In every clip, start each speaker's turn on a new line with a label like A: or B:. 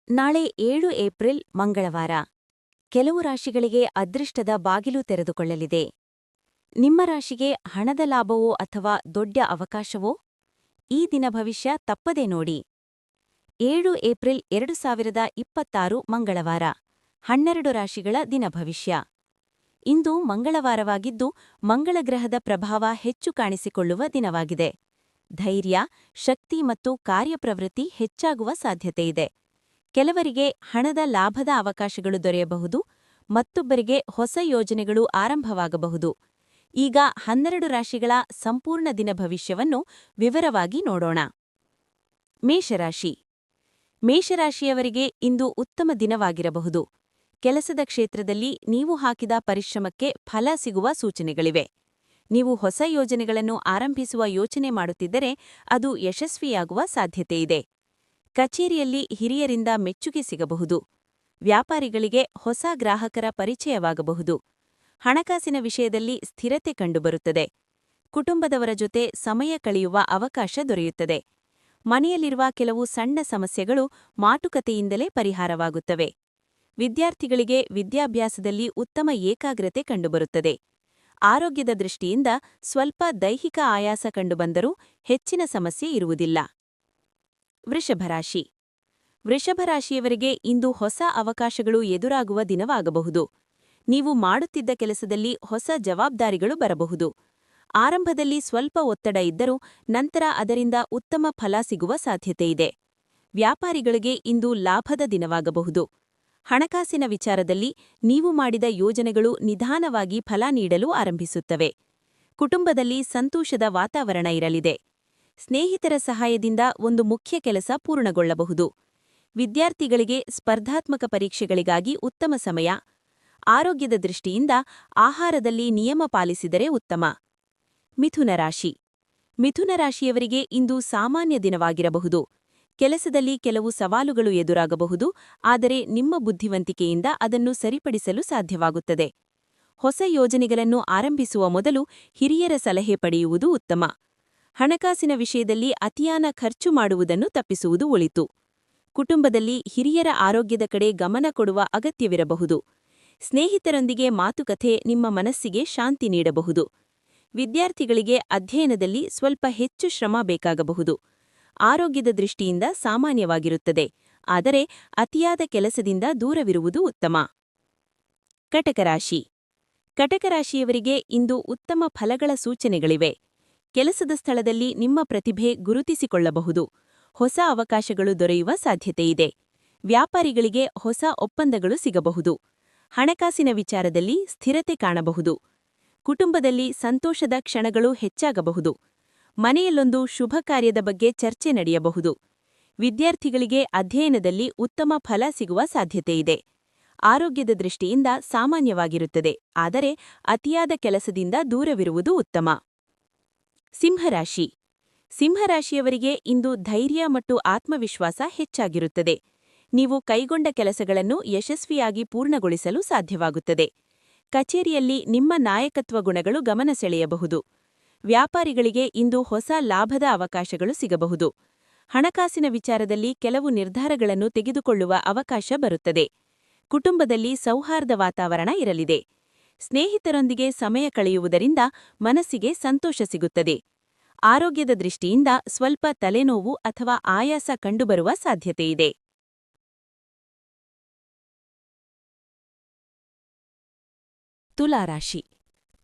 A: ನಾಳೆ 7 ಏಪ್ರಿಲ್ ಮಂಗಳವಾರ. ಕೆಲವು ರಾಶಿಗಳಿಗೆ ಅದೃಷ್ಟದ ಬಾಗಿಲು ತೆರೆದುಕೊಳ್ಳಲಿದೆ. ನಿಮ್ಮ ರಾಶಿಗೆ ಹಣದ ಲಾಭವೋ ಅಥವಾ ದೊಡ್ಡ ಅವಕಾಶವೋ? ಈ ದಿನ ಭವಿಷ್ಯ ತಪ್ಪದೆ ನೋಡಿ. 7 ಏಪ್ರಿಲ್ 2026 ಮಂಗಳವಾರ. 12 ರಾಶಿಗಳ ದಿನ ಭವಿಷ್ಯ. ಇಂದು ಮಂಗಳವಾರವಾಗಿದ್ದು ಮಂಗಳಗ್ರಹದ ಪ್ರಭಾವ ಹೆಚ್ಚು ಕಾಣಿಸಿಕೊಳ್ಳುವ ದಿನವಾಗಿದೆ. ಧೈರ್ಯ, ಶಕ್ತಿ ಮತ್ತು ಕಾರ್ಯಪ್ರವೃತ್ತಿ ಹೆಚ್ಚಾಗುವ ಸಾಧ್ಯತೆಯಿದೆ. ಕೆಲವರಿಗೆ ಹಣದ ಲಾಭದ ಅವಕಾಶಗಳು ದೊರೆಯಬಹುದು, ಮತ್ತೊಬ್ಬರಿಗೆ ಹೊಸ ಯೋಜನೆಗಳು ಆರಂಭವಾಗಬಹುದು. ಈಗ 12 ರಾಶಿಗಳ ಸಂಪೂರ್ಣ ದಿನ ಭವಿಷ್ಯವನ್ನು ವಿವರವಾಗಿ ನೋಡೋಣ. ಮೇಷರಾಶಿ. ಮೇಷರಾಶಿಯವರಿಗೆ ಇಂದು ಉತ್ತಮ ದಿನವಾಗಿರಬಹುದು. ಕೆಲಸದ ಕ್ಷೇತ್ರದಲ್ಲಿ ನೀವು ಹಾಕಿದ ಪರಿಶ್ರಮಕ್ಕೆ ಫಲ ಸಿಗುವ ಸೂಚನೆಗಳಿವೆ. ನೀವು ಹೊಸ ಯೋಜನೆಗಳನ್ನು ಆರಂಭಿಸುವ ಯೋಚನೆ ಮಾಡುತ್ತಿದ್ದರೆ ಅದು ಯಶಸ್ವಿಯಾಗುವ ಸಾಧ್ಯತೆಯಿದೆ. ಕಚೇರಿಯಲ್ಲಿ ಹಿರಿಯರಿಂದ ಮೆಚ್ಚುಗೆ ಸಿಗಬಹುದು. ವ್ಯಾಪಾರಿಗಳಿಗೆ ಹೊಸ ಗ್ರಾಹಕರ ಪರಿಚಯವಾಗಬಹುದು. ಹಣಕಾಸಿನ ವಿಷಯದಲ್ಲಿ ಸ್ಥಿರತೆ ಕಂಡುಬರುತ್ತದೆ. ಕುಟುಂಬದವರ ಜೊತೆ ಸಮಯ ಕಳೆಯುವ ಅವಕಾಶ ದೊರೆಯುತ್ತದೆ. ಮನೆಯಲ್ಲಿರುವ ಕೆಲವು ಸಣ್ಣ ಸಮಸ್ಯೆಗಳು ಮಾತುಕತೆಯಿಂದಲೇ ಪರಿಹಾರವಾಗುತ್ತವೆ. ವಿದ್ಯಾರ್ಥಿಗಳಿಗೆ ವಿದ್ಯಾಭ್ಯಾಸದಲ್ಲಿ ಉತ್ತಮ ಏಕಾಗ್ರತೆ ಕಂಡುಬರುತ್ತದೆ. ಆರೋಗ್ಯದ ದೃಷ್ಟಿಯಿಂದ ಸ್ವಲ್ಪ ದೈಹಿಕ ಆಯಾಸ ಕಂಡುಬಂದರೂ ಹೆಚ್ಚಿನ ಸಮಸ್ಯೆ ಇರುವುದಿಲ್ಲ. ವೃಷಭರಾಶಿ. ವೃಷಭರಾಶಿಯವರಿಗೆ ಇಂದು ಹೊಸ ಅವಕಾಶಗಳು ಎದುರಾಗುವ ದಿನವಾಗಬಹುದು. ನೀವು ಮಾಡುತ್ತಿದ್ದ ಕೆಲಸದಲ್ಲಿ ಹೊಸ ಜವಾಬ್ದಾರಿಗಳು ಬರಬಹುದು. ಆರಂಭದಲ್ಲಿ ಸ್ವಲ್ಪ ಒತ್ತಡ ಇದ್ದರೂ ನಂತರ ಅದರಿಂದ ಉತ್ತಮ ಫಲ ಸಿಗುವ ಸಾಧ್ಯತೆಯಿದೆ. ವ್ಯಾಪಾರಿಗಳಿಗೆ ಇಂದು ಲಾಭದ ದಿನವಾಗಬಹುದು. ಹಣಕಾಸಿನ ವಿಚಾರದಲ್ಲಿ ನೀವು ಮಾಡಿದ ಯೋಜನೆಗಳು ನಿಧಾನವಾಗಿ ಫಲ ನೀಡಲು ಆರಂಭಿಸುತ್ತವೆ. ಕುಟುಂಬದಲ್ಲಿ ಸಂತೋಷದ ವಾತಾವರಣ ಇರಲಿದೆ. ಸ್ನೇಹಿತರ ಸಹಾಯದಿಂದ ಒಂದು ಮುಖ್ಯ ಕೆಲಸ ಪೂರ್ಣಗೊಳ್ಳಬಹುದು. ವಿದ್ಯಾರ್ಥಿಗಳಿಗೆ ಸ್ಪರ್ಧಾತ್ಮಕ ಪರೀಕ್ಷೆಗಳಿಗಾಗಿ ಉತ್ತಮ ಸಮಯ. ಆರೋಗ್ಯದ ದೃಷ್ಟಿಯಿಂದ ಆಹಾರದಲ್ಲಿ ನಿಯಮ ಪಾಲಿಸಿದರೆ ಉತ್ತಮ. ಮಿಥುನ ರಾಶಿ. ಮಿಥುನ ರಾಶಿಯವರಿಗೆ ಇಂದು ಸಾಮಾನ್ಯ ದಿನವಾಗಿರಬಹುದು. ಕೆಲಸದಲ್ಲಿ ಕೆಲವು ಸವಾಲುಗಳು ಎದುರಾಗಬಹುದು, ಆದರೆ ನಿಮ್ಮ ಬುದ್ಧಿವಂತಿಕೆಯಿಂದ ಅದನ್ನು ಸರಿಪಡಿಸಲು ಸಾಧ್ಯವಾಗುತ್ತದೆ. ಹೊಸ ಯೋಜನೆಗಳನ್ನು ಆರಂಭಿಸುವ ಮೊದಲು ಹಿರಿಯರ ಸಲಹೆ ಪಡೆಯುವುದು ಉತ್ತಮ. ಹಣಕಾಸಿನ ವಿಷಯದಲ್ಲಿ ಅತಿಯಾನ ಖರ್ಚು ಮಾಡುವುದನ್ನು ತಪ್ಪಿಸುವುದು ಒಳಿತು. ಕುಟುಂಬದಲ್ಲಿ ಹಿರಿಯರ ಆರೋಗ್ಯದ ಕಡೆ ಗಮನ ಕೊಡುವ ಅಗತ್ಯವಿರಬಹುದು. ಸ್ನೇಹಿತರೊಂದಿಗೆ ಮಾತುಕತೆ ನಿಮ್ಮ ಮನಸ್ಸಿಗೆ ಶಾಂತಿ ನೀಡಬಹುದು. ವಿದ್ಯಾರ್ಥಿಗಳಿಗೆ ಅಧ್ಯಯನದಲ್ಲಿ ಸ್ವಲ್ಪ ಹೆಚ್ಚು ಶ್ರಮ ಬೇಕಾಗಬಹುದು. ಆರೋಗ್ಯದ ದೃಷ್ಟಿಯಿಂದ ಸಾಮಾನ್ಯವಾಗಿರುತ್ತದೆ, ಆದರೆ ಅತಿಯಾದ ಕೆಲಸದಿಂದ ದೂರವಿರುವುದು ಉತ್ತಮ. ಕಟಕರಾಶಿ. ಕಟಕರಾಶಿಯವರಿಗೆ ಇಂದು ಉತ್ತಮ ಫಲಗಳ ಸೂಚನೆಗಳಿವೆ. ಕೆಲಸದ ಸ್ಥಳದಲ್ಲಿ ನಿಮ್ಮ ಪ್ರತಿಭೆ ಗುರುತಿಸಿಕೊಳ್ಳಬಹುದು. ಹೊಸ ಅವಕಾಶಗಳು ದೊರೆಯುವ ಸಾಧ್ಯತೆಯಿದೆ. ವ್ಯಾಪಾರಿಗಳಿಗೆ ಹೊಸ ಒಪ್ಪಂದಗಳು ಸಿಗಬಹುದು. ಹಣಕಾಸಿನ ವಿಚಾರದಲ್ಲಿ ಸ್ಥಿರತೆ ಕಾಣಬಹುದು. ಕುಟುಂಬದಲ್ಲಿ ಸಂತೋಷದ ಕ್ಷಣಗಳು ಹೆಚ್ಚಾಗಬಹುದು. ಮನೆಯಲ್ಲೊಂದು ಶುಭ ಕಾರ್ಯದ ಬಗ್ಗೆ ಚರ್ಚೆ ನಡೆಯಬಹುದು. ವಿದ್ಯಾರ್ಥಿಗಳಿಗೆ ಅಧ್ಯಯನದಲ್ಲಿ ಉತ್ತಮ ಫಲ ಸಿಗುವ ಸಾಧ್ಯತೆಯಿದೆ. ಆರೋಗ್ಯದ ದೃಷ್ಟಿಯಿಂದ ಸಾಮಾನ್ಯವಾಗಿರುತ್ತದೆ, ಆದರೆ ಅತಿಯಾದ ಕೆಲಸದಿಂದ ದೂರವಿರುವುದು ಉತ್ತಮ. ಸಿಂಹರಾಶಿ. ಸಿಂಹರಾಶಿಯವರಿಗೆ ಇಂದು ಧೈರ್ಯ ಮತ್ತು ಆತ್ಮವಿಶ್ವಾಸ ಹೆಚ್ಚಾಗಿರುತ್ತದೆ. ನೀವು ಕೈಗೊಂಡ ಕೆಲಸಗಳನ್ನು ಯಶಸ್ವಿಯಾಗಿ ಪೂರ್ಣಗೊಳಿಸಲು ಸಾಧ್ಯವಾಗುತ್ತದೆ. ಕಚೇರಿಯಲ್ಲಿ ನಿಮ್ಮ ನಾಯಕತ್ವ ಗುಣಗಳು ಗಮನ ಸೆಳೆಯಬಹುದು. ವ್ಯಾಪಾರಿಗಳಿಗೆ ಇಂದು ಹೊಸ ಲಾಭದ ಅವಕಾಶಗಳು ಸಿಗಬಹುದು. ಹಣಕಾಸಿನ ವಿಚಾರದಲ್ಲಿ ಕೆಲವು ನಿರ್ಧಾರಗಳನ್ನು ತೆಗೆದುಕೊಳ್ಳುವ ಅವಕಾಶ ಬರುತ್ತದೆ. ಕುಟುಂಬದಲ್ಲಿ ಸೌಹಾರ್ದ ವಾತಾವರಣ ಇರಲಿದೆ. ಸ್ನೇಹಿತರೊಂದಿಗೆ ಸಮಯ ಕಳೆಯುವುದರಿಂದ ಮನಸ್ಸಿಗೆ ಸಂತೋಷ ಸಿಗುತ್ತದೆ. ಆರೋಗ್ಯದ ದೃಷ್ಟಿಯಿಂದ ಸ್ವಲ್ಪ ತಲೆನೋವು ಅಥವಾ ಆಯಾಸ ಕಂಡುಬರುವ ಸಾಧ್ಯತೆಯಿದೆ. ತುಲಾರಾಶಿ.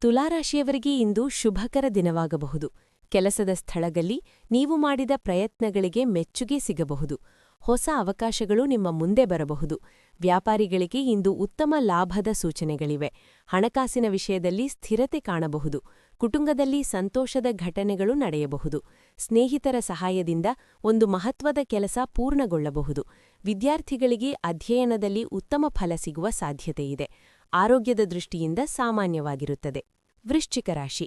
A: ತುಲಾರಾಶಿಯವರಿಗೆ ಇಂದು ಶುಭಕರ ದಿನವಾಗಬಹುದು. ಕೆಲಸದ ಸ್ಥಳದಲ್ಲಿ ನೀವು ಮಾಡಿದ ಪ್ರಯತ್ನಗಳಿಗೆ ಮೆಚ್ಚುಗೆ ಸಿಗಬಹುದು. ಹೊಸ ಅವಕಾಶಗಳು ನಿಮ್ಮ ಮುಂದೆ ಬರಬಹುದು. ವ್ಯಾಪಾರಿಗಳಿಗೆ ಇಂದು ಉತ್ತಮ ಲಾಭದ ಸೂಚನೆಗಳಿವೆ. ಹಣಕಾಸಿನ ವಿಷಯದಲ್ಲಿ ಸ್ಥಿರತೆ ಕಾಣಬಹುದು. ಕುಟುಂಬದಲ್ಲಿ ಸಂತೋಷದ ಘಟನೆಗಳು ನಡೆಯಬಹುದು. ಸ್ನೇಹಿತರ ಸಹಾಯದಿಂದ ಒಂದು ಮಹತ್ವದ ಕೆಲಸ ಪೂರ್ಣಗೊಳ್ಳಬಹುದು. ವಿದ್ಯಾರ್ಥಿಗಳಿಗೆ ಅಧ್ಯಯನದಲ್ಲಿ ಉತ್ತಮ ಫಲ ಸಿಗುವ ಸಾಧ್ಯತೆಯಿದೆ. ಆರೋಗ್ಯದ ದೃಷ್ಟಿಯಿಂದ ಸಾಮಾನ್ಯವಾಗಿರುತ್ತದೆ. ವೃಶ್ಚಿಕ ರಾಶಿ.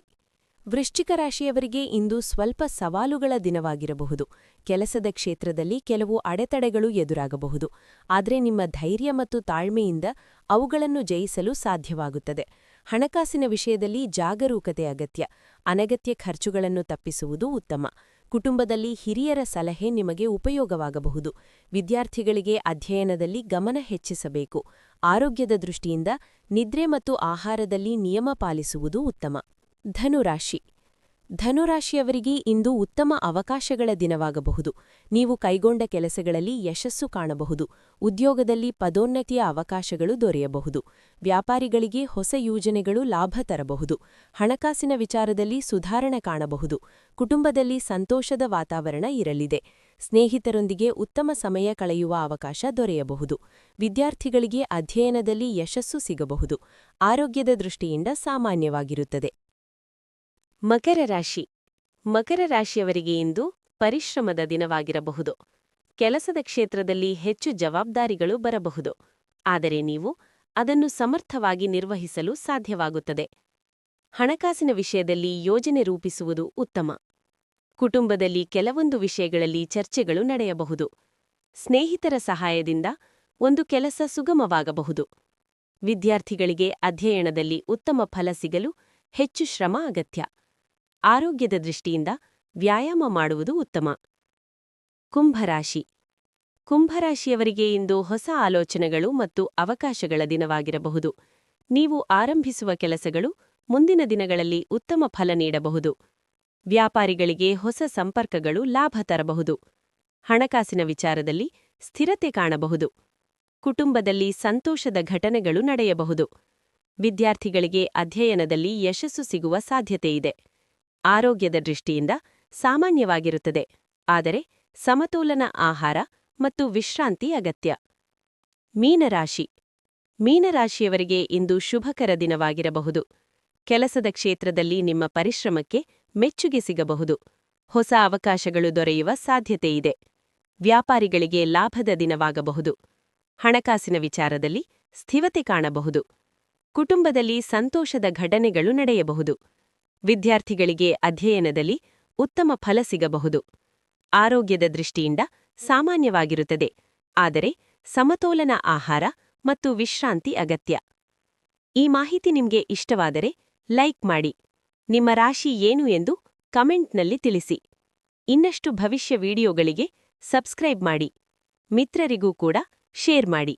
A: ವೃಶ್ಚಿಕ ರಾಶಿಯವರಿಗೆ ಇಂದು ಸ್ವಲ್ಪ ಸವಾಲುಗಳ ದಿನವಾಗಿರಬಹುದು. ಕೆಲಸದ ಕ್ಷೇತ್ರದಲ್ಲಿ ಕೆಲವು ಅಡೆತಡೆಗಳು ಎದುರಾಗಬಹುದು, ಆದರೆ ನಿಮ್ಮ ಧೈರ್ಯ ಮತ್ತು ತಾಳ್ಮೆಯಿಂದ ಅವುಗಳನ್ನು ಜಯಿಸಲು ಸಾಧ್ಯವಾಗುತ್ತದೆ. ಹಣಕಾಸಿನ ವಿಷಯದಲ್ಲಿ ಜಾಗರೂಕತೆ ಅಗತ್ಯ. ಅನಗತ್ಯ ಖರ್ಚುಗಳನ್ನು ತಪ್ಪಿಸುವುದು ಉತ್ತಮ. ಕುಟುಂಬದಲ್ಲಿ ಹಿರಿಯರ ಸಲಹೆ ನಿಮಗೆ ಉಪಯೋಗವಾಗಬಹುದು. ವಿದ್ಯಾರ್ಥಿಗಳಿಗೆ ಅಧ್ಯಯನದಲ್ಲಿ ಗಮನ ಹೆಚ್ಚಿಸಬೇಕು. ಆರೋಗ್ಯದ ದೃಷ್ಟಿಯಿಂದ ನಿದ್ರೆ ಮತ್ತು ಆಹಾರದಲ್ಲಿ ನಿಯಮ ಪಾಲಿಸುವುದು ಉತ್ತಮ. ಧನುರಾಶಿ. ಧನುರಾಶಿಯವರಿಗೆ ಇಂದು ಉತ್ತಮ ಅವಕಾಶಗಳ ದಿನವಾಗಬಹುದು. ನೀವು ಕೈಗೊಂಡ ಕೆಲಸಗಳಲ್ಲಿ ಯಶಸ್ಸು ಕಾಣಬಹುದು. ಉದ್ಯೋಗದಲ್ಲಿ ಪದೋನ್ನತಿಯ ಅವಕಾಶಗಳು ದೊರೆಯಬಹುದು. ವ್ಯಾಪಾರಿಗಳಿಗೆ ಹೊಸ ಯೋಜನೆಗಳು ಲಾಭ ತರಬಹುದು. ಹಣಕಾಸಿನ ವಿಚಾರದಲ್ಲಿ ಸುಧಾರಣೆ ಕಾಣಬಹುದು. ಕುಟುಂಬದಲ್ಲಿ ಸಂತೋಷದ ವಾತಾವರಣ ಇರಲಿದೆ. ಸ್ನೇಹಿತರೊಂದಿಗೆ ಉತ್ತಮ ಸಮಯ ಕಳೆಯುವ ಅವಕಾಶ ದೊರೆಯಬಹುದು. ವಿದ್ಯಾರ್ಥಿಗಳಿಗೆ ಅಧ್ಯಯನದಲ್ಲಿ ಯಶಸ್ಸು ಸಿಗಬಹುದು. ಆರೋಗ್ಯದ ದೃಷ್ಟಿಯಿಂದ ಸಾಮಾನ್ಯವಾಗಿರುತ್ತದೆ. ಮಕರ ರಾಶಿ. ಮಕರ ರಾಶಿಯವರಿಗೆ ಇಂದು ಪರಿಶ್ರಮದ ದಿನವಾಗಿರಬಹುದು. ಕೆಲಸದ ಕ್ಷೇತ್ರದಲ್ಲಿ ಹೆಚ್ಚು ಜವಾಬ್ದಾರಿಗಳು ಬರಬಹುದು. ಆದರೆ ನೀವು ಅದನ್ನು ಸಮರ್ಥವಾಗಿ ನಿರ್ವಹಿಸಲು ಸಾಧ್ಯವಾಗುತ್ತದೆ. ಹಣಕಾಸಿನ ವಿಷಯದಲ್ಲಿ ಯೋಜನೆ ರೂಪಿಸುವುದು ಉತ್ತಮ. ಕುಟುಂಬದಲ್ಲಿ ಕೆಲವೊಂದು ವಿಷಯಗಳಲ್ಲಿ ಚರ್ಚೆಗಳು ನಡೆಯಬಹುದು. ಸ್ನೇಹಿತರ ಸಹಾಯದಿಂದ ಒಂದು ಕೆಲಸ ಸುಗಮವಾಗಬಹುದು. ವಿದ್ಯಾರ್ಥಿಗಳಿಗೆ ಅಧ್ಯಯನದಲ್ಲಿ ಉತ್ತಮ ಫಲ ಸಿಗಲು ಹೆಚ್ಚು ಶ್ರಮ ಅಗತ್ಯ. ಆರೋಗ್ಯದ ದೃಷ್ಟಿಯಿಂದ ವ್ಯಾಯಾಮ ಮಾಡುವುದು ಉತ್ತಮ. ಕುಂಭರಾಶಿ. ಕುಂಭರಾಶಿಯವರಿಗೆ ಇಂದು ಹೊಸ ಆಲೋಚನೆಗಳು ಮತ್ತು ಅವಕಾಶಗಳ ದಿನವಾಗಿರಬಹುದು. ನೀವು ಆರಂಭಿಸುವ ಕೆಲಸಗಳು ಮುಂದಿನ ದಿನಗಳಲ್ಲಿ ಉತ್ತಮ ಫಲ ನೀಡಬಹುದು. ವ್ಯಾಪಾರಿಗಳಿಗೆ ಹೊಸ ಸಂಪರ್ಕಗಳು ಲಾಭ ತರಬಹುದು. ಹಣಕಾಸಿನ ವಿಚಾರದಲ್ಲಿ ಸ್ಥಿರತೆ ಕಾಣಬಹುದು. ಕುಟುಂಬದಲ್ಲಿ ಸಂತೋಷದ ಘಟನೆಗಳು ನಡೆಯಬಹುದು. ವಿದ್ಯಾರ್ಥಿಗಳಿಗೆ ಅಧ್ಯಯನದಲ್ಲಿ ಯಶಸ್ಸು ಸಿಗುವ ಸಾಧ್ಯತೆಯಿದೆ. ಆರೋಗ್ಯದ ದೃಷ್ಟಿಯಿಂದ ಸಾಮಾನ್ಯವಾಗಿರುತ್ತದೆ. ಆದರೆ ಸಮತೋಲನ ಆಹಾರ ಮತ್ತು ವಿಶ್ರಾಂತಿ ಅಗತ್ಯ. ಮೀನರಾಶಿ. ಮೀನರಾಶಿಯವರಿಗೆ ಇಂದು ಶುಭಕರ ದಿನವಾಗಿರಬಹುದು. ಕೆಲಸದ ಕ್ಷೇತ್ರದಲ್ಲಿ ನಿಮ್ಮ ಪರಿಶ್ರಮಕ್ಕೆ ಮೆಚ್ಚುಗೆ ಸಿಗಬಹುದು. ಹೊಸ ಅವಕಾಶಗಳು ದೊರೆಯುವ ಸಾಧ್ಯತೆಯಿದೆ. ವ್ಯಾಪಾರಿಗಳಿಗೆ ಲಾಭದ ದಿನವಾಗಬಹುದು. ಹಣಕಾಸಿನ ವಿಚಾರದಲ್ಲಿ ಸ್ಥಿರತೆ ಕಾಣಬಹುದು. ಕುಟುಂಬದಲ್ಲಿ ಸಂತೋಷದ ಘಟನೆಗಳು ನಡೆಯಬಹುದು. ವಿದ್ಯಾರ್ಥಿಗಳಿಗೆ ಅಧ್ಯಯನದಲ್ಲಿ ಉತ್ತಮ ಫಲ ಸಿಗಬಹುದು. ಆರೋಗ್ಯದ ದೃಷ್ಟಿಯಿಂದ ಸಾಮಾನ್ಯವಾಗಿರುತ್ತದೆ. ಆದರೆ ಸಮತೋಲನ ಆಹಾರ ಮತ್ತು ವಿಶ್ರಾಂತಿ ಅಗತ್ಯ. ಈ ಮಾಹಿತಿ ನಿಮಗೆ ಇಷ್ಟವಾದರೆ ಲೈಕ್ ಮಾಡಿ. ನಿಮ್ಮ ರಾಶಿ ಏನು ಎಂದು ಕಮೆಂಟ್ನಲ್ಲಿ ತಿಳಿಸಿ. ಇನ್ನಷ್ಟು ಭವಿಷ್ಯ ವಿಡಿಯೋಗಳಿಗೆ ಸಬ್ಸ್ಕ್ರೈಬ್ ಮಾಡಿ. ಮಿತ್ರರಿಗೂ ಕೂಡ ಶೇರ್ ಮಾಡಿ.